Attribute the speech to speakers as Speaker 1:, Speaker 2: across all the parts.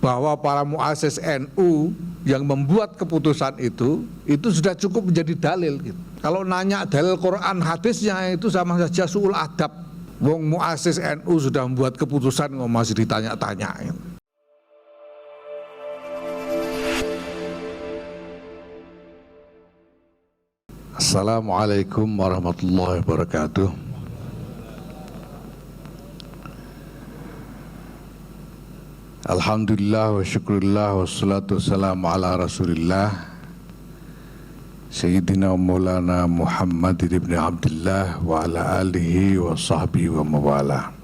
Speaker 1: bahwa para muassis NU yang membuat keputusan itu sudah cukup menjadi dalil gitu. Kalau nanya dalil Quran hadisnya itu sama saja su'ul adab. Wong muassis NU sudah membuat keputusan kok masih ditanya-tanya gitu. Assalamualaikum warahmatullahi wabarakatuh. Alhamdulillah wa syukurillah wassalatu wassalamu ala rasulillah Sayyidina Maulana Muhammad ibn Abdullah wa ala alihi wa sahbihi wa mawala.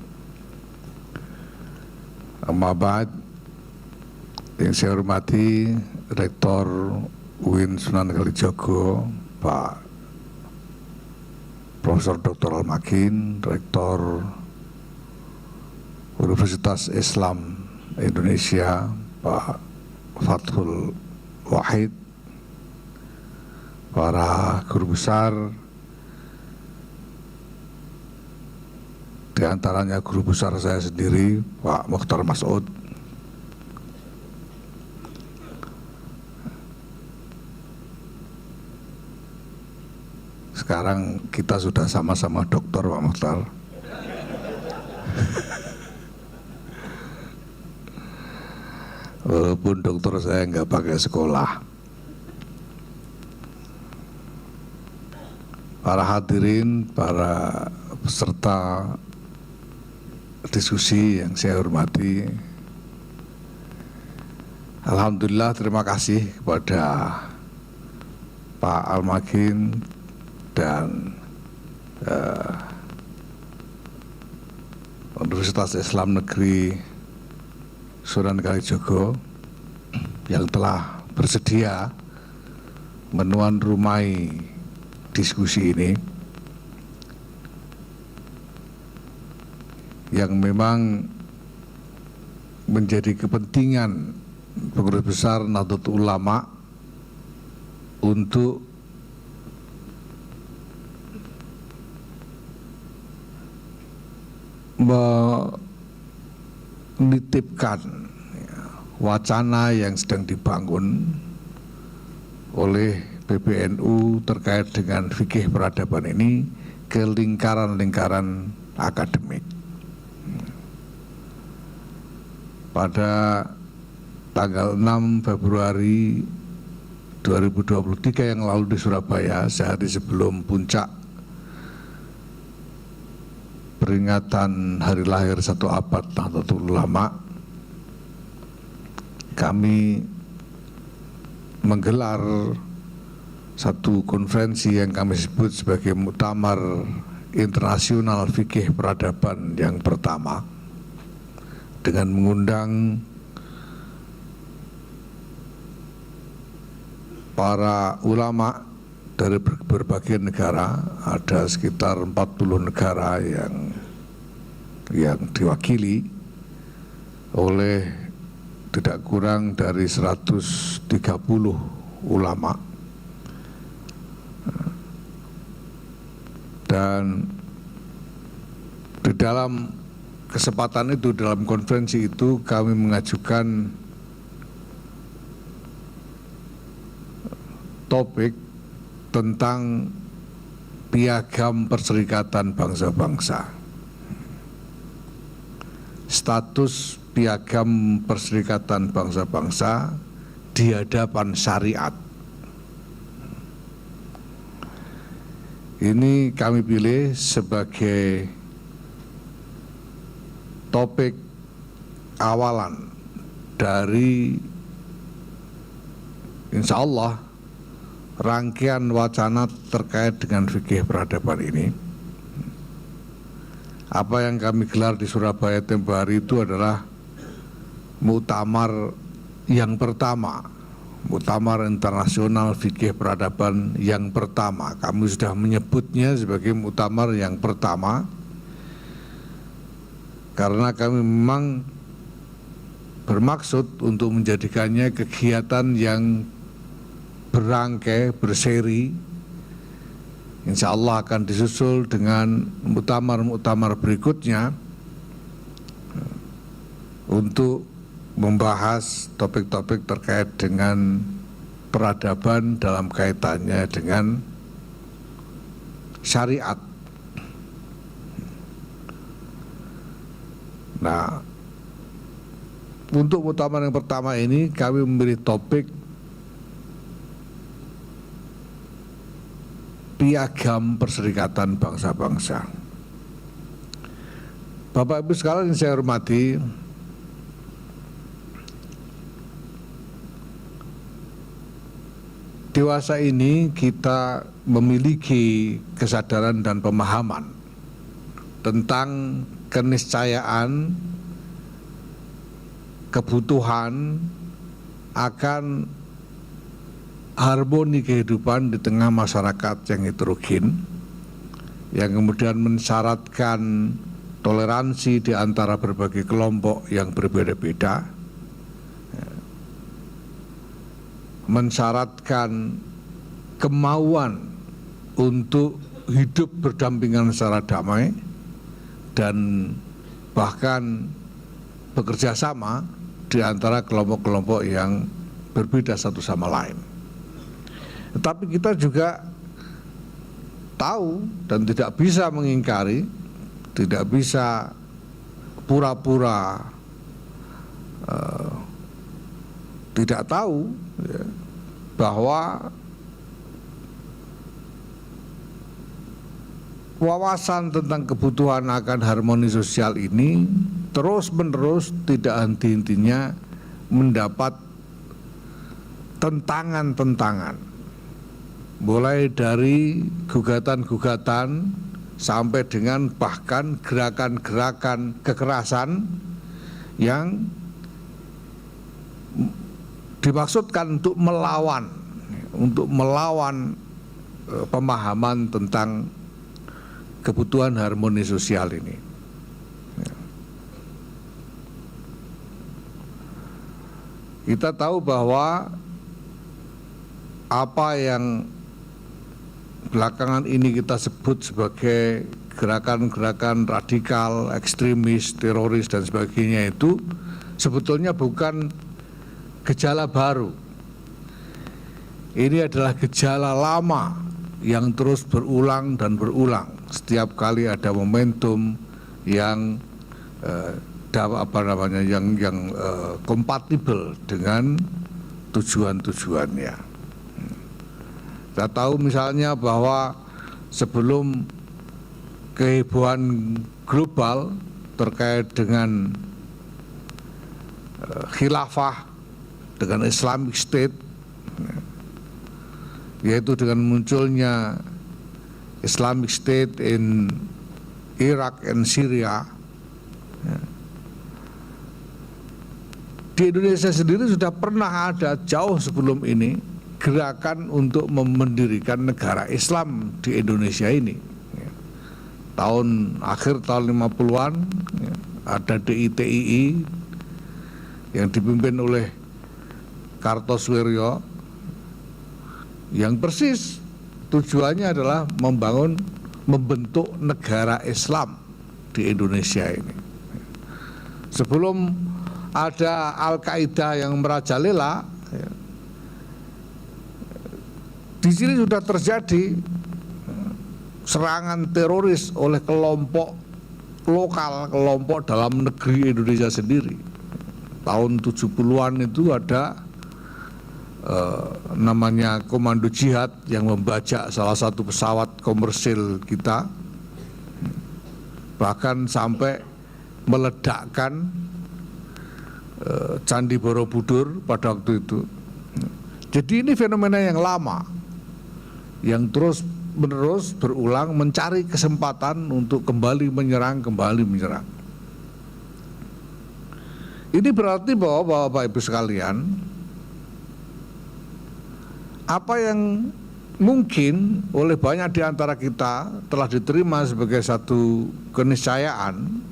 Speaker 1: Amma ba'd, yang saya hormati Rektor UIN Sunan Kalijaga Pak Profesor Dr. Al-Makin, Rektor Universitas Islam Indonesia Pak Fathul Wahid, para guru besar, di antaranya guru besar saya sendiri Pak Mukhtar Mas'ud, sekarang kita sudah sama-sama dokter Pak Mukhtar. Walaupun dokter saya nggak pakai sekolah. Para hadirin, para peserta diskusi yang saya hormati, alhamdulillah terima kasih kepada Pak Al-Makin dan Universitas Islam Negeri Sunan Kalijaga yang telah bersedia menuan rumai diskusi ini, yang memang menjadi kepentingan pengurus besar Nahdlatul Ulama untuk menitipkan wacana yang sedang dibangun oleh PBNU terkait dengan fikih peradaban ini ke lingkaran-lingkaran akademik. Pada tanggal 6 Februari 2023 yang lalu di Surabaya, sehari sebelum puncak peringatan hari lahir 1 abad Nahdlatul Ulama, kami menggelar satu konferensi yang kami sebut sebagai Muktamar Internasional Fikih Peradaban yang pertama, dengan mengundang para ulama dari berbagai negara. Ada sekitar 40 negara yang diwakili oleh tidak kurang dari 130 ulama. Dan di dalam kesempatan itu, dalam konferensi itu, kami mengajukan topik tentang piagam perserikatan bangsa-bangsa. Status piagam perserikatan bangsa-bangsa di hadapan syariat. Ini kami pilih sebagai topik awalan dari insya Allah rangkaian wacana terkait dengan fikih peradaban ini. Apa yang kami gelar di Surabaya tempo hari itu adalah muktamar yang pertama, Muktamar Internasional Fikih Peradaban yang pertama. Kami sudah menyebutnya sebagai muktamar yang pertama karena kami memang bermaksud untuk menjadikannya kegiatan yang berangkai, berseri. Insya Allah akan disusul dengan muktamar-muktamar berikutnya untuk membahas topik-topik terkait dengan peradaban dalam kaitannya dengan syariat. Nah, untuk muktamar yang pertama ini kami memilih topik Piagam Perserikatan Bangsa-Bangsa. Bapak Ibu sekalian yang saya hormati, dewasa ini kita memiliki kesadaran dan pemahaman tentang keniscayaan, kebutuhan akan harmoni kehidupan di tengah masyarakat yang heterogen, yang kemudian mensyaratkan toleransi di antara berbagai kelompok yang berbeda-beda, mensyaratkan kemauan untuk hidup berdampingan secara damai dan bahkan bekerja sama di antara kelompok-kelompok yang berbeda satu sama lain. Tetapi kita juga tahu dan tidak bisa mengingkari, tidak bisa pura-pura tidak tahu ya, bahwa wawasan tentang kebutuhan akan harmoni sosial ini terus-menerus tidak henti-hentinya mendapat tentangan-tentangan, mulai dari gugatan-gugatan sampai dengan bahkan gerakan-gerakan kekerasan yang dimaksudkan untuk melawan pemahaman tentang kebutuhan harmoni sosial ini. Kita tahu bahwa apa yang belakangan ini kita sebut sebagai gerakan-gerakan radikal, ekstremis, teroris dan sebagainya itu sebetulnya bukan gejala baru. Ini adalah gejala lama yang terus berulang dan berulang setiap kali ada momentum yang kompatibel dengan tujuan-tujuannya. Kita tahu misalnya bahwa sebelum kehebohan global terkait dengan khilafah, dengan Islamic State, yaitu dengan munculnya Islamic State in Iraq and Syria, di Indonesia sendiri sudah pernah ada jauh sebelum ini gerakan untuk mendirikan negara Islam di Indonesia ini. Akhir tahun 50-an ada DITII yang dipimpin oleh Kartosuwiryo, yang persis tujuannya adalah membentuk negara Islam di Indonesia ini. Sebelum ada Al-Qaeda yang merajalela, di sini sudah terjadi serangan teroris oleh kelompok lokal, kelompok dalam negeri Indonesia sendiri. Tahun 70-an itu ada namanya Komando Jihad yang membajak salah satu pesawat komersil kita, bahkan sampai meledakkan Candi Borobudur pada waktu itu. Jadi ini fenomena yang lama, yang terus menerus berulang, mencari kesempatan untuk kembali menyerang. Ini berarti bahwa Bapak Ibu sekalian, apa yang mungkin oleh banyak di antara kita telah diterima sebagai satu keniscayaan,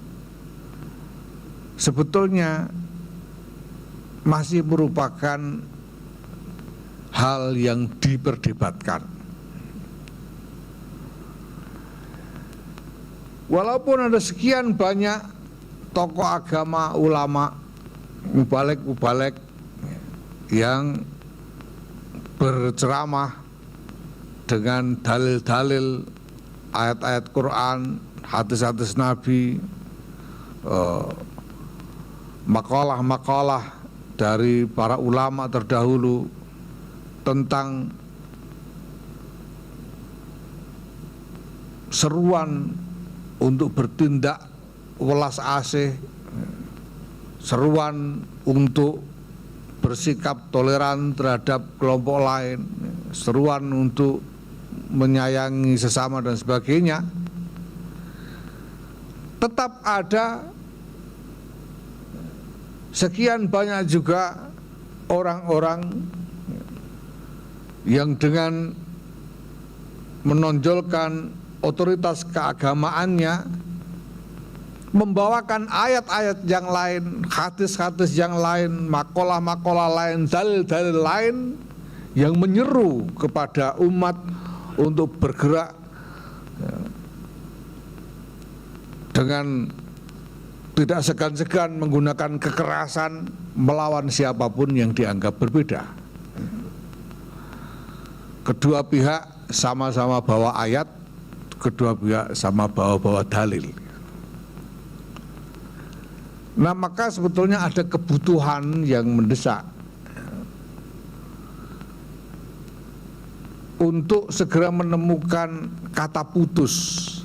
Speaker 1: sebetulnya masih merupakan hal yang diperdebatkan. Walaupun ada sekian banyak tokoh agama, ulama mubalek-mubalek yang berceramah dengan dalil-dalil ayat-ayat Quran, hadis-hadis Nabi, makalah-makalah dari para ulama terdahulu tentang seruan untuk bertindak welas asih, seruan untuk bersikap toleran terhadap kelompok lain, seruan untuk menyayangi sesama dan sebagainya, tetap ada sekian banyak juga orang-orang yang dengan menonjolkan otoritas keagamaannya membawakan ayat-ayat yang lain, hadis-hadis yang lain, makalah-makalah lain, dalil-dalil lain yang menyeru kepada umat untuk bergerak dengan tidak segan-segan menggunakan kekerasan melawan siapapun yang dianggap berbeda. Kedua pihak sama-sama bawa ayat, kedua pihak sama bawa dalil. Nah, maka sebetulnya ada kebutuhan yang mendesak untuk segera menemukan kata putus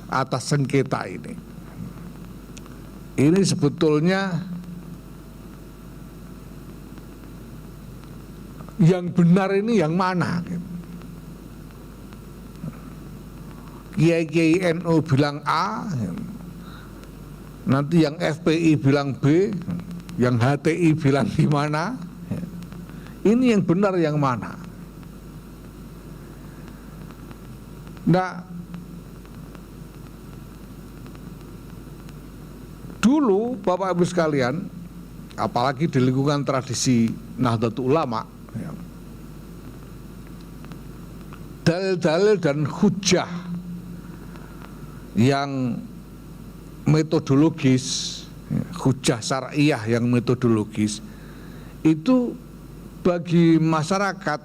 Speaker 1: atas sengketa ini. Ini sebetulnya yang benar ini yang mana? Kiai-kiai NU bilang A, nanti yang FPI bilang B, yang HTI bilang gimana? Ini yang benar yang mana? Nah, dulu Bapak Ibu sekalian, apalagi di lingkungan tradisi Nahdlatul Ulama, dalil-dalil dan hujah yang metodologis, hujah syariah yang metodologis itu bagi masyarakat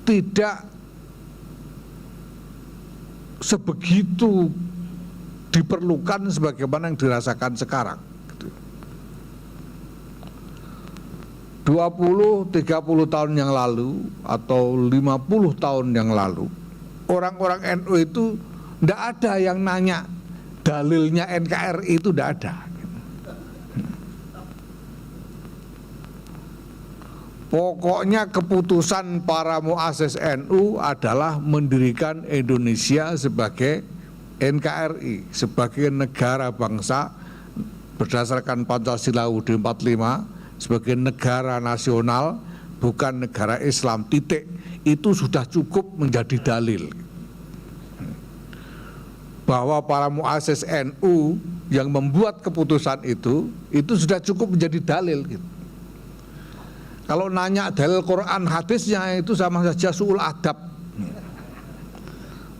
Speaker 1: tidak sebegitu diperlukan sebagaimana yang dirasakan sekarang. 20-30 tahun yang lalu atau 50 tahun yang lalu, orang-orang NU itu tidak ada yang nanya dalilnya NKRI, itu tidak ada. Pokoknya keputusan para muassis NU adalah mendirikan Indonesia sebagai NKRI, sebagai negara bangsa berdasarkan Pancasila UUD 45, sebagai negara nasional, bukan negara Islam, titik. Itu sudah cukup menjadi dalil bahwa para muassis NU yang membuat keputusan itu sudah cukup menjadi dalil gitu. Kalau nanya dalil Quran hadisnya itu sama saja su'ul adab.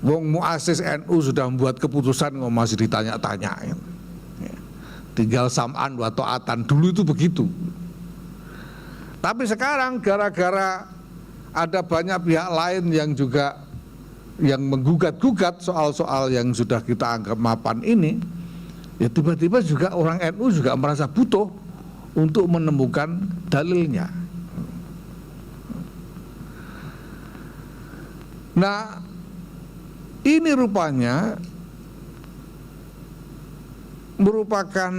Speaker 1: Wong muassis NU sudah membuat keputusan kok masih ditanya-tanya. Tinggal sam'an wa ta'atan, dulu itu begitu. Tapi sekarang gara-gara ada banyak pihak lain yang juga yang menggugat-gugat soal-soal yang sudah kita anggap mapan ini, ya tiba-tiba juga orang NU juga merasa butuh untuk menemukan dalilnya. Nah, ini rupanya merupakan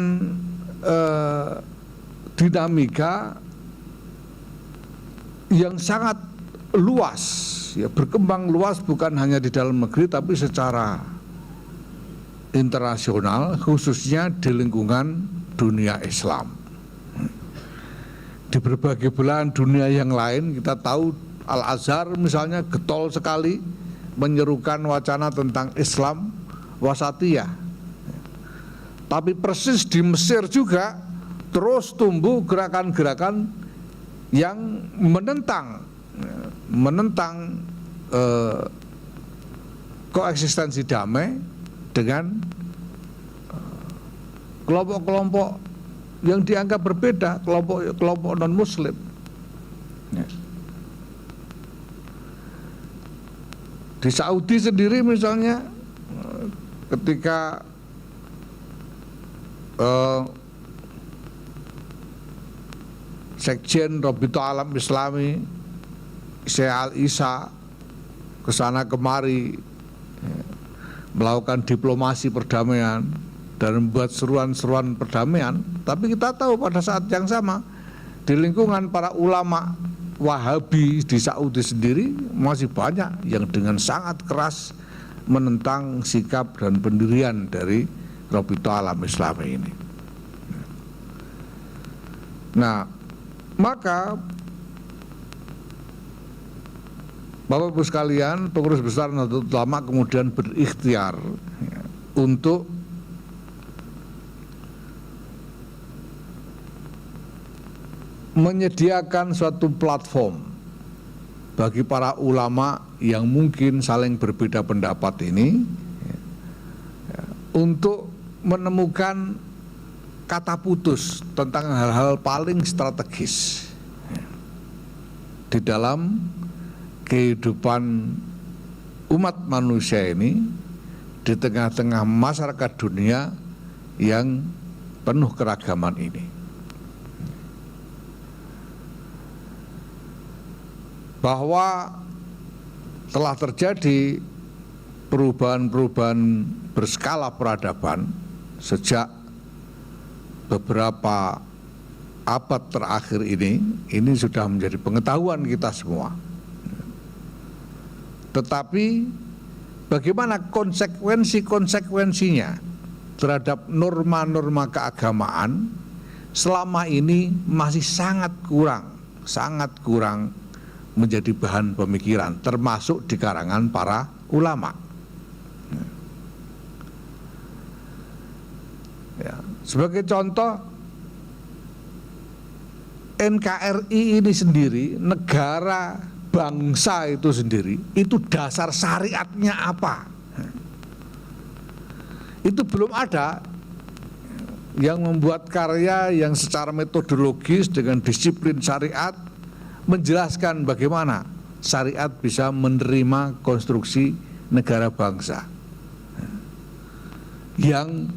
Speaker 1: dinamika yang sangat luas, ya, berkembang luas bukan hanya di dalam negeri tapi secara internasional, khususnya di lingkungan dunia Islam. Di berbagai belahan dunia yang lain kita tahu Al-Azhar misalnya getol sekali menyerukan wacana tentang Islam wasatiyah. Tapi persis di Mesir juga terus tumbuh gerakan-gerakan yang menentang koeksistensi damai dengan kelompok-kelompok yang dianggap berbeda, kelompok non-Muslim. Ya. Di Saudi sendiri misalnya, ketika Sekjen Rabita Alam Islami Syekh Al-Isa kesana kemari melakukan diplomasi perdamaian dan membuat seruan-seruan perdamaian, tapi kita tahu pada saat yang sama di lingkungan para ulama Wahabi di Saudi sendiri masih banyak yang dengan sangat keras menentang sikap dan pendirian dari Rabita Alam Islami ini. Nah, maka Bapak Ibu sekalian, pengurus besar Nahdlatul Ulama kemudian berikhtiar untuk menyediakan suatu platform bagi para ulama yang mungkin saling berbeda pendapat ini untuk menemukan kata putus tentang hal-hal paling strategis di dalam kehidupan umat manusia ini di tengah-tengah masyarakat dunia yang penuh keragaman ini. Bahwa telah terjadi perubahan-perubahan berskala peradaban sejak beberapa abad terakhir ini sudah menjadi pengetahuan kita semua. Tetapi bagaimana konsekuensinya terhadap norma-norma keagamaan selama ini masih sangat kurang menjadi bahan pemikiran, termasuk di karangan para ulama. Ya, sebagai contoh, NKRI ini sendiri, negara bangsa itu sendiri, itu dasar syariatnya apa? Itu belum ada yang membuat karya yang secara metodologis dengan disiplin syariat menjelaskan bagaimana syariat bisa menerima konstruksi negara bangsa yang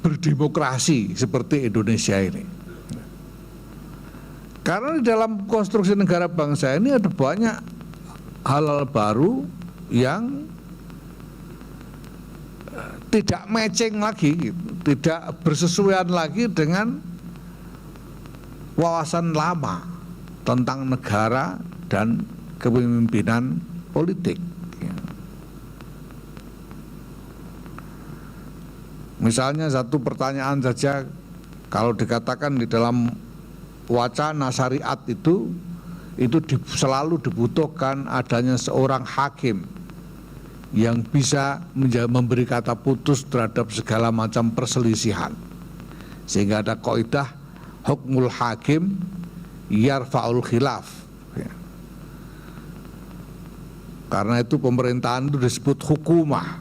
Speaker 1: berdemokrasi seperti Indonesia ini. Karena di dalam konstruksi negara bangsa ini ada banyak hal-hal baru yang tidak matching lagi, tidak bersesuaian lagi dengan wawasan lama tentang negara dan kepemimpinan politik. Misalnya satu pertanyaan saja, kalau dikatakan di dalam wacana syariat itu selalu dibutuhkan adanya seorang hakim yang bisa memberi kata putus terhadap segala macam perselisihan, sehingga ada kaidah hukmul hakim yarfa'ul khilaf. Karena itu pemerintahan itu disebut hukumah,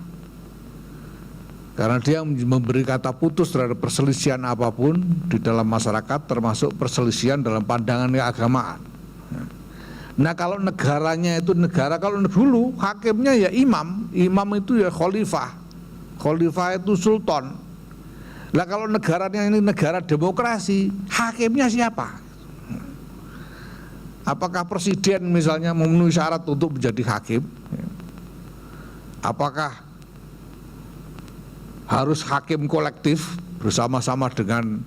Speaker 1: karena dia memberi kata putus terhadap perselisihan apapun di dalam masyarakat, termasuk perselisihan dalam pandangan keagamaan. Nah, kalau negaranya itu negara, kalau dulu hakimnya ya imam itu ya khalifah itu sultan. Nah, kalau negaranya ini negara demokrasi, hakimnya siapa? Apakah presiden misalnya memenuhi syarat untuk menjadi hakim? Apakah harus hakim kolektif bersama-sama dengan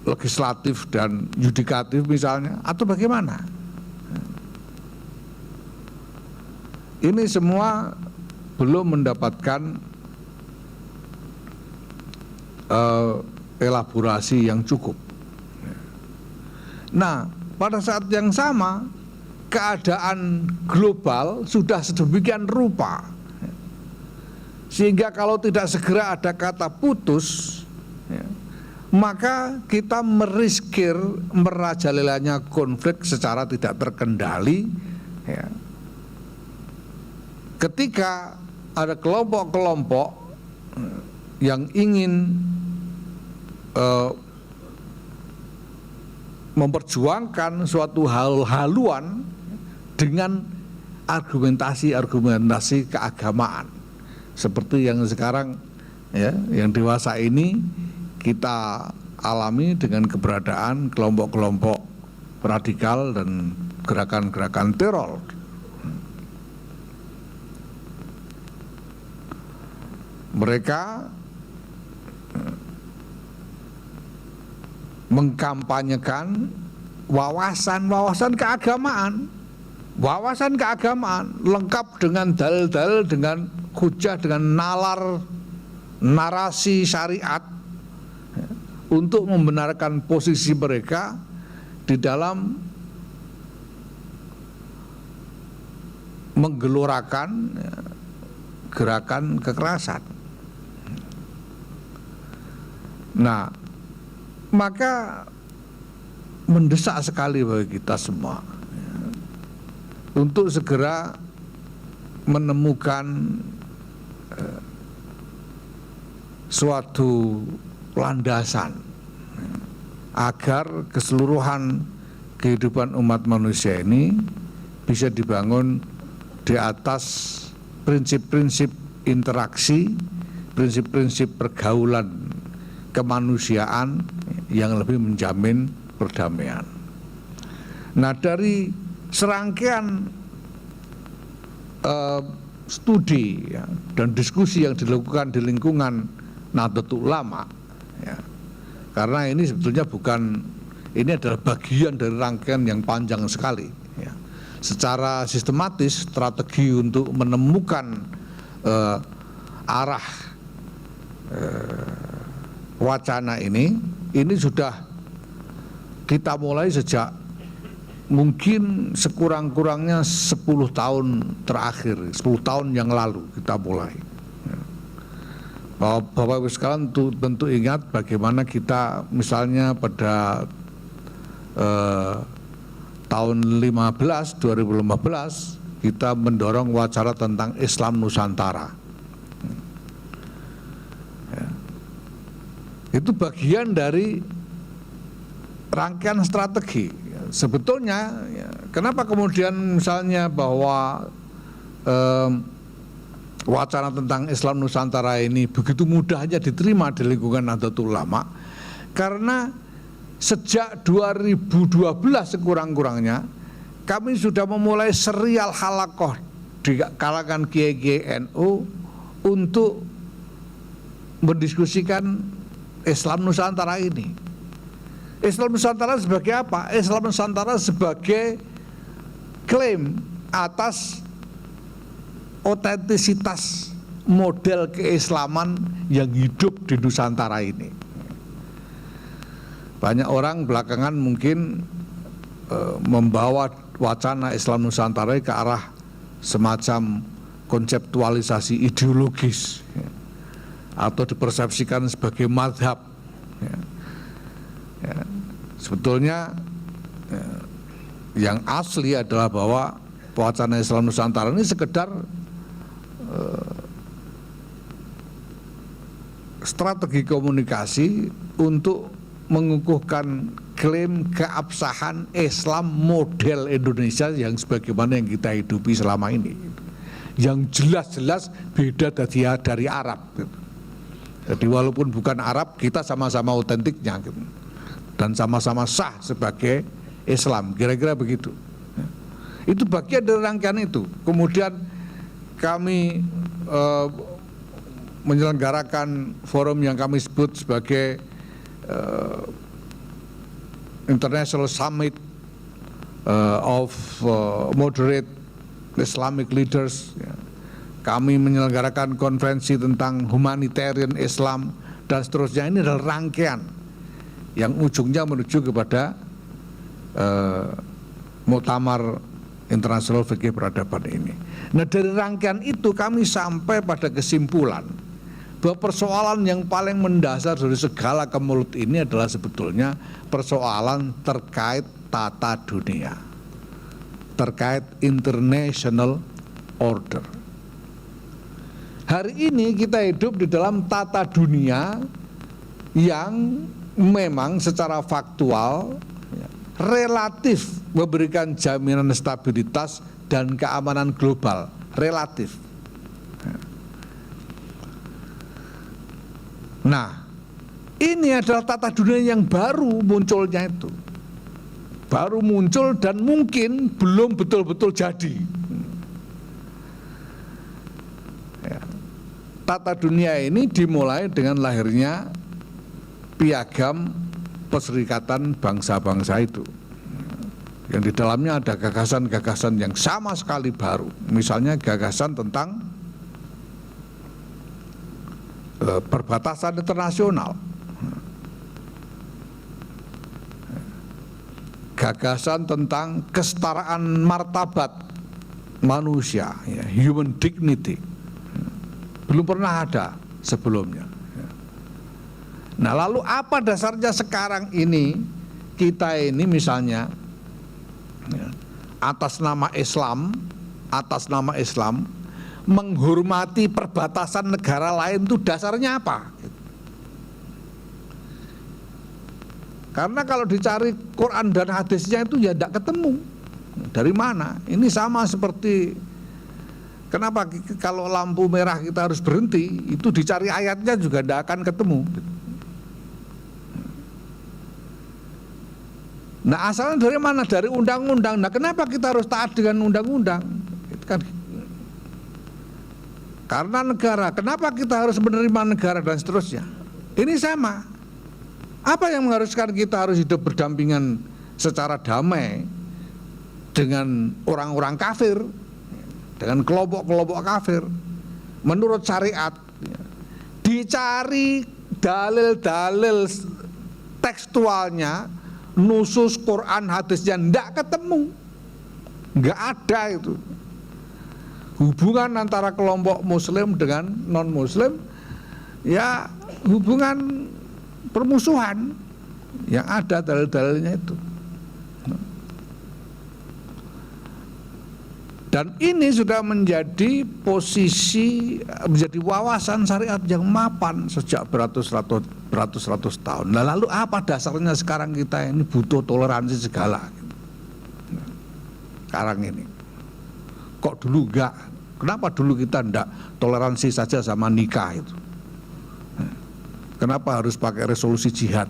Speaker 1: legislatif dan yudikatif misalnya, atau bagaimana? Ini semua belum mendapatkan elaborasi yang cukup. Nah, pada saat yang sama keadaan global sudah sedemikian rupa, sehingga kalau tidak segera ada kata putus, maka kita meriskir merajalelanya konflik secara tidak terkendali. Ketika ada kelompok-kelompok yang ingin memperjuangkan suatu haluan dengan argumentasi keagamaan seperti yang sekarang ya, yang dewasa ini kita alami dengan keberadaan kelompok-kelompok radikal dan gerakan-gerakan teror. Mereka mengkampanyekan wawasan keagamaan lengkap dengan dalil-dalil, dengan hujah, dengan nalar narasi syariat untuk membenarkan posisi mereka di dalam menggelorakan gerakan kekerasan. Nah, maka mendesak sekali bagi kita semua untuk segera menemukan suatu landasan agar keseluruhan kehidupan umat manusia ini bisa dibangun di atas prinsip-prinsip interaksi, prinsip-prinsip pergaulan kemanusiaan yang lebih menjamin perdamaian. Nah, dari serangkaian studi ya, dan diskusi yang dilakukan di lingkungan Nahdlatul Ulama ya, karena ini sebetulnya ini adalah bagian dari rangkaian yang panjang sekali ya. Secara sistematis strategi untuk menemukan arah wacana ini sudah kita mulai sejak mungkin sekurang-kurangnya 10 tahun terakhir, 10 tahun yang lalu kita mulai. Bapak-Ibu sekalian tentu ingat bagaimana kita misalnya pada tahun 2015 kita mendorong wacana tentang Islam Nusantara. Itu bagian dari rangkaian strategi. Sebetulnya kenapa kemudian misalnya bahwa wacana tentang Islam Nusantara ini begitu mudahnya diterima di lingkungan Nahdlatul Ulama, karena sejak 2012 sekurang-kurangnya kami sudah memulai serial halakoh di kalangan kiai-kiai NU untuk mendiskusikan Islam Nusantara ini. Islam Nusantara sebagai apa? Islam Nusantara sebagai klaim atas otentisitas model keislaman yang hidup di Nusantara ini. Banyak orang belakangan mungkin membawa wacana Islam Nusantara ke arah semacam konseptualisasi ideologis ya, atau dipersepsikan sebagai madhab ya. Ya, sebetulnya yang asli adalah bahwa wacana Islam Nusantara ini sekedar strategi komunikasi untuk mengukuhkan klaim keabsahan Islam model Indonesia yang sebagaimana yang kita hidupi selama ini, yang jelas-jelas beda dari Arab. Jadi walaupun bukan Arab, kita sama-sama otentiknya gitu, dan sama-sama sah sebagai Islam, kira-kira begitu. Itu bagian dari rangkaian itu. Kemudian kami menyelenggarakan forum yang kami sebut sebagai International Summit of Moderate Islamic Leaders. Kami menyelenggarakan konferensi tentang humanitarian Islam dan seterusnya. Ini adalah rangkaian yang ujungnya menuju kepada Muktamar Internasional Fikih Peradaban ini. Nah, dari rangkaian itu kami sampai pada kesimpulan bahwa persoalan yang paling mendasar dari segala kemelut ini adalah sebetulnya persoalan terkait tata dunia, terkait international order. Hari ini kita hidup di dalam tata dunia yang memang secara faktual relatif memberikan jaminan stabilitas dan keamanan global, relatif. Nah, ini adalah tata dunia yang baru munculnya itu. Baru muncul dan mungkin belum betul-betul jadi. Tata dunia ini dimulai dengan lahirnya Piagam Perserikatan Bangsa-Bangsa itu, yang di dalamnya ada gagasan-gagasan yang sama sekali baru. Misalnya gagasan tentang perbatasan internasional, gagasan tentang kesetaraan martabat manusia, ya, human dignity, belum pernah ada sebelumnya. Nah, lalu apa dasarnya sekarang ini kita ini misalnya atas nama Islam menghormati perbatasan negara lain, itu dasarnya apa? Karena kalau dicari Quran dan hadisnya itu ya tidak ketemu. Dari mana? Ini sama seperti kenapa kalau lampu merah kita harus berhenti, itu dicari ayatnya juga tidak akan ketemu. Nah, asalnya dari mana? Dari undang-undang. Nah, kenapa kita harus taat dengan undang-undang? Karena negara. Kenapa kita harus menerima negara dan seterusnya? Ini sama. Apa yang mengharuskan kita harus hidup berdampingan secara damai dengan orang-orang kafir, dengan kelompok-kelompok kafir menurut syariat? Dicari dalil-dalil tekstualnya, nusus Quran hadisnya tidak ketemu, nggak ada itu. Hubungan antara kelompok muslim dengan non muslim ya hubungan permusuhan, yang ada dalil-dalilnya itu. Dan ini sudah menjadi posisi, menjadi wawasan syariat yang mapan sejak beratus-ratus tahun. Nah, lalu apa dasarnya sekarang kita ini butuh toleransi segala? Sekarang ini kok dulu enggak? Kenapa dulu kita enggak toleransi saja sama nikah itu? Kenapa harus pakai resolusi jihad?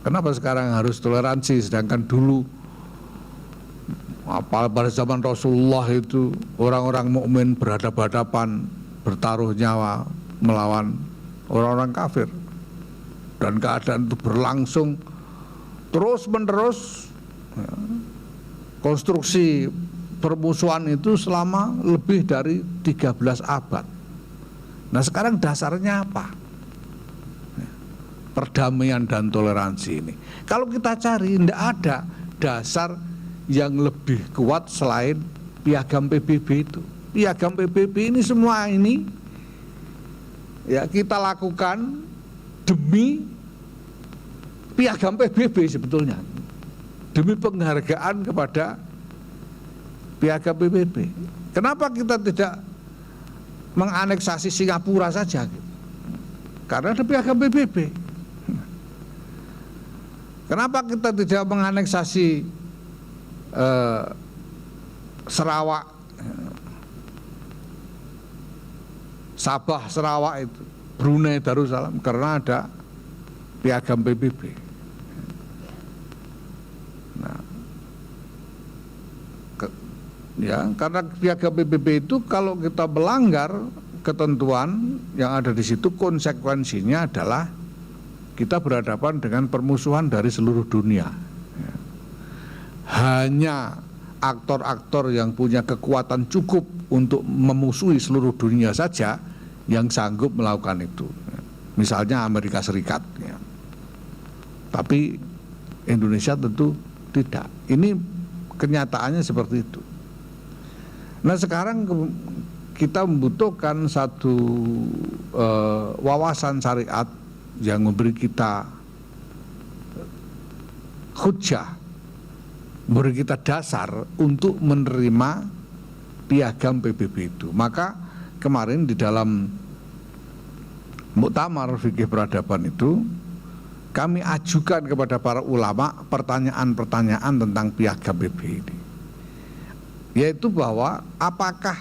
Speaker 1: Kenapa sekarang harus toleransi, sedangkan dulu pada zaman Rasulullah itu orang-orang mukmin berhadapan-hadapan, bertaruh nyawa melawan orang-orang kafir, dan keadaan itu berlangsung terus-menerus. Konstruksi permusuhan itu selama lebih dari 13 abad. Nah, sekarang dasarnya apa? Perdamaian dan toleransi ini. Kalau kita cari, tidak ada dasar yang lebih kuat selain Piagam PBB itu. Piagam PBB ini semua ini ya kita lakukan demi Piagam PBB sebetulnya, demi penghargaan kepada Piagam PBB. Kenapa kita tidak menganeksasi Singapura saja? Karena ada Piagam PBB. Kenapa kita tidak menganeksasi Sarawak, Sabah Sarawak itu, Brunei Darussalam? Karena ada Piagam PBB. Nah, ya, karena Piagam PBB itu kalau kita melanggar ketentuan yang ada di situ, konsekuensinya adalah kita berhadapan dengan permusuhan dari seluruh dunia. Hanya aktor-aktor yang punya kekuatan cukup untuk memusuhi seluruh dunia saja yang sanggup melakukan itu. Misalnya Amerika Serikat, ya. Tapi Indonesia tentu tidak. Ini kenyataannya seperti itu. Nah, sekarang kita membutuhkan satu wawasan syariat yang memberi kita hujjah, memberi kita dasar untuk menerima Piagam PBB itu. Maka kemarin di dalam Muktamar Fikih Peradaban itu kami ajukan kepada para ulama pertanyaan-pertanyaan tentang piagam PBB ini, yaitu bahwa apakah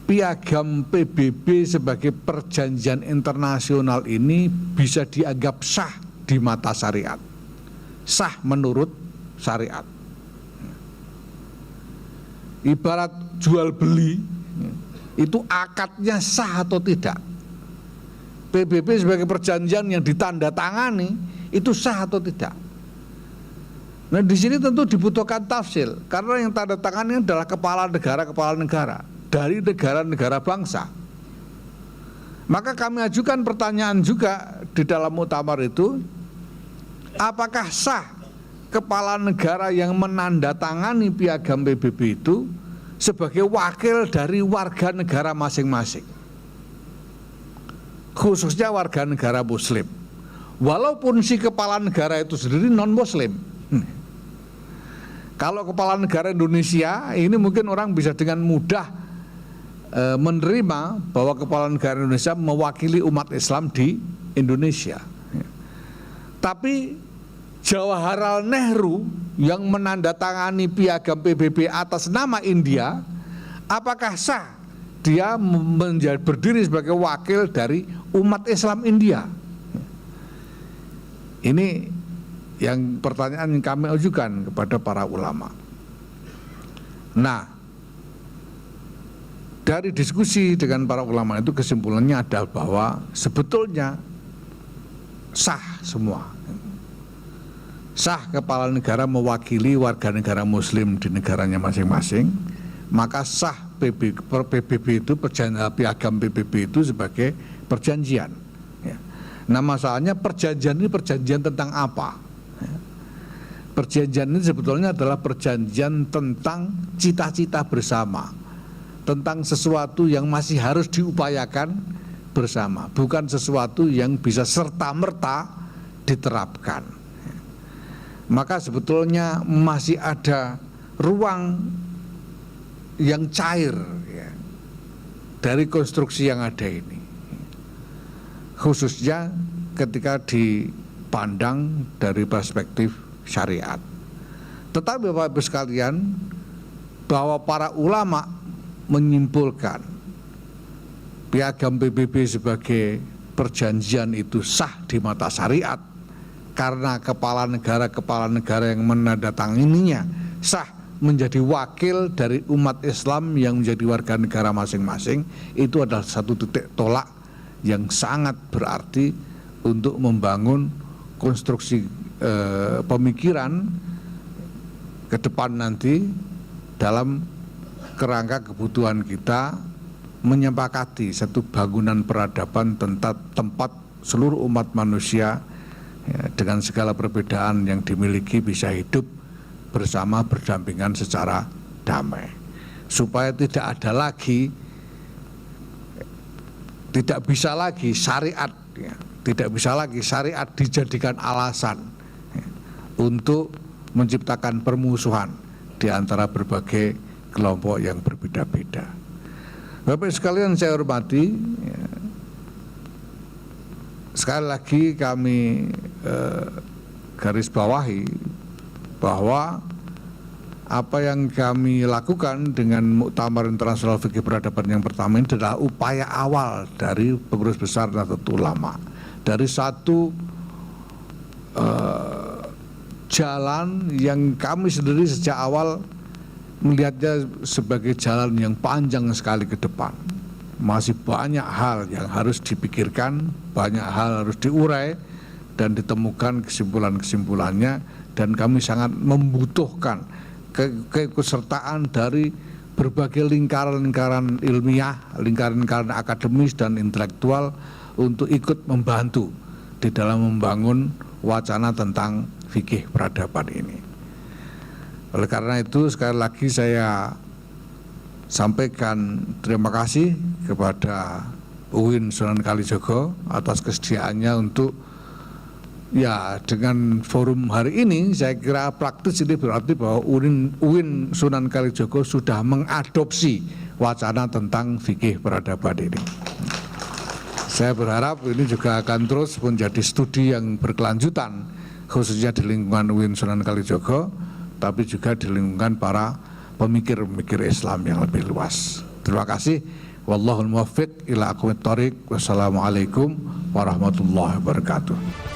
Speaker 1: piagam PBB sebagai perjanjian internasional ini bisa dianggap sah di mata syariat, sah menurut syariat. Ibarat jual beli itu akadnya sah atau tidak. PBB sebagai perjanjian yang ditandatangani itu sah atau tidak. Nah, di sini tentu dibutuhkan tafsir, karena yang tanda tangannya adalah kepala negara dari negara-negara bangsa. Maka kami ajukan pertanyaan juga di dalam muktamar itu, apakah sah kepala negara yang menandatangani piagam PBB itu sebagai wakil dari warga negara masing-masing, khususnya warga negara Muslim, walaupun si kepala negara itu sendiri non-Muslim. Kalau kepala negara Indonesia ini mungkin orang bisa dengan mudah menerima bahwa kepala negara Indonesia mewakili umat Islam di Indonesia. Tapi Jawaharlal Nehru yang menandatangani piagam PBB atas nama India, apakah sah dia berdiri sebagai wakil dari umat Islam India? Ini yang pertanyaan yang kami ajukan kepada para ulama. Nah, dari diskusi dengan para ulama itu kesimpulannya adalah bahwa sebetulnya sah semua. Sah kepala negara mewakili warga negara Muslim di negaranya masing-masing, maka sah PBB itu, piagam PBB itu sebagai perjanjian. Nah, masalahnya perjanjian ini perjanjian tentang apa? Perjanjian ini sebetulnya adalah perjanjian tentang cita-cita bersama, tentang sesuatu yang masih harus diupayakan bersama, bukan sesuatu yang bisa serta-merta diterapkan. Maka sebetulnya masih ada ruang yang cair ya, dari konstruksi yang ada ini, khususnya ketika dipandang dari perspektif syariat. Tetapi Bapak Ibu sekalian, bahwa para ulama menyimpulkan piagam PBB sebagai perjanjian itu sah di mata syariat karena kepala negara yang menandatanganinya sah menjadi wakil dari umat Islam yang menjadi warga negara masing-masing. Itu adalah satu titik tolak yang sangat berarti untuk membangun konstruksi pemikiran ke depan nanti dalam kerangka kebutuhan kita menyepakati satu bangunan peradaban tentang tempat seluruh umat manusia ya, dengan segala perbedaan yang dimiliki bisa hidup bersama berdampingan secara damai, supaya tidak bisa lagi syariat ya, tidak bisa lagi syariat dijadikan alasan ya, untuk menciptakan permusuhan di antara berbagai kelompok yang berbeda-beda. Bapak sekalian saya hormati ya, sekali lagi kami garis bawahi bahwa apa yang kami lakukan dengan Muktamar Internasional Fikih Peradaban yang pertama ini adalah upaya awal dari pengurus besar Nahdlatul Ulama, dari satu jalan yang kami sendiri sejak awal melihatnya sebagai jalan yang panjang sekali ke depan. Masih banyak hal yang harus dipikirkan, banyak hal harus diurai dan ditemukan kesimpulan-kesimpulannya, dan kami sangat membutuhkan keikutsertaan dari berbagai lingkaran-lingkaran ilmiah, lingkaran-lingkaran akademis dan intelektual untuk ikut membantu di dalam membangun wacana tentang fikih peradaban ini. Oleh karena itu sekali lagi saya sampaikan terima kasih kepada UIN Sunan Kalijogo atas kesediaannya untuk ya dengan forum hari ini. Saya kira praktis ini berarti bahwa UIN Sunan Kalijogo sudah mengadopsi wacana tentang fikih peradaban ini. Saya berharap ini juga akan terus menjadi studi yang berkelanjutan, khususnya di lingkungan UIN Sunan Kalijogo, tapi juga di lingkungan para pemikir-pemikir Islam yang lebih luas. Terima kasih. Wallahul muwaffiq ila aqwamit thoriq. Wassalamualaikum warahmatullahi wabarakatuh.